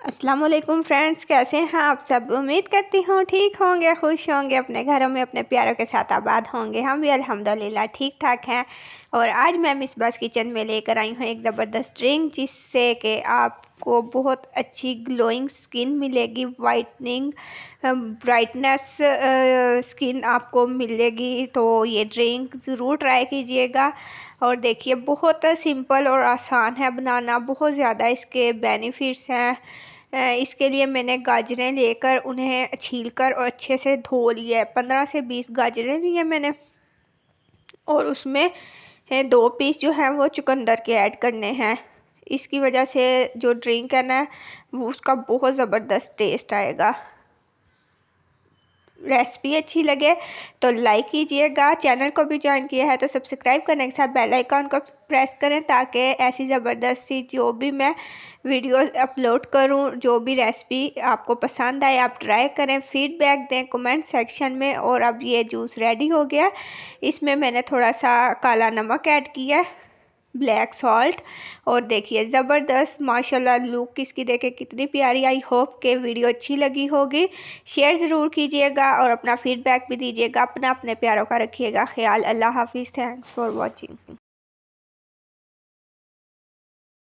अस्सलाम वालेकुम फ्रेंड्स, कैसे हैं आप सब। उम्मीद करती हूँ ठीक होंगे, खुश होंगे, अपने घरों में अपने प्यारों के साथ आबाद होंगे। हम भी अल्हम्दुलिल्लाह ठीक ठाक हैं। और आज मैं मिसबास किचन में लेकर आई हूँ एक ज़बरदस्त ड्रिंक, जिससे कि आपको बहुत अच्छी ग्लोइंग स्किन मिलेगी, वाइटनिंग ब्राइटनेस स्किन आपको मिलेगी। तो ये ड्रिंक ज़रूर ट्राई कीजिएगा। और देखिए, बहुत सिंपल और आसान है बनाना, बहुत ज़्यादा इसके बेनिफिट्स हैं। इसके लिए मैंने गाजरें लेकर उन्हें छीलकर और अच्छे से धो लिया। 15 से 20 गाजरें लिए मैंने, और उसमें 2 पीस जो हैं वो चुकंदर के ऐड करने हैं। इसकी वजह से जो ड्रिंक है ना, वो उसका बहुत ज़बरदस्त टेस्ट आएगा। रेसिपी अच्छी लगे तो लाइक कीजिएगा। चैनल को भी ज्वाइन किया है तो सब्सक्राइब करने के साथ बेल आइकन को प्रेस करें, ताकि ऐसी ज़बरदस्त सी जो भी मैं वीडियो अपलोड करूं, जो भी रेसिपी आपको पसंद आए, आप ट्राई करें, फीडबैक दें कमेंट सेक्शन में। और अब ये जूस रेडी हो गया। इसमें मैंने थोड़ा सा काला नमक ऐड किया, ब्लैक सॉल्ट। और देखिए, ज़बरदस्त माशाल्लाह लुक इसकी देखे कितनी प्यारी। आई होप के वीडियो अच्छी लगी होगी। शेयर ज़रूर कीजिएगा और अपना फीडबैक भी दीजिएगा। अपने प्यारों का रखिएगा ख्याल। अल्लाह हाफिज़। Thanks for watching.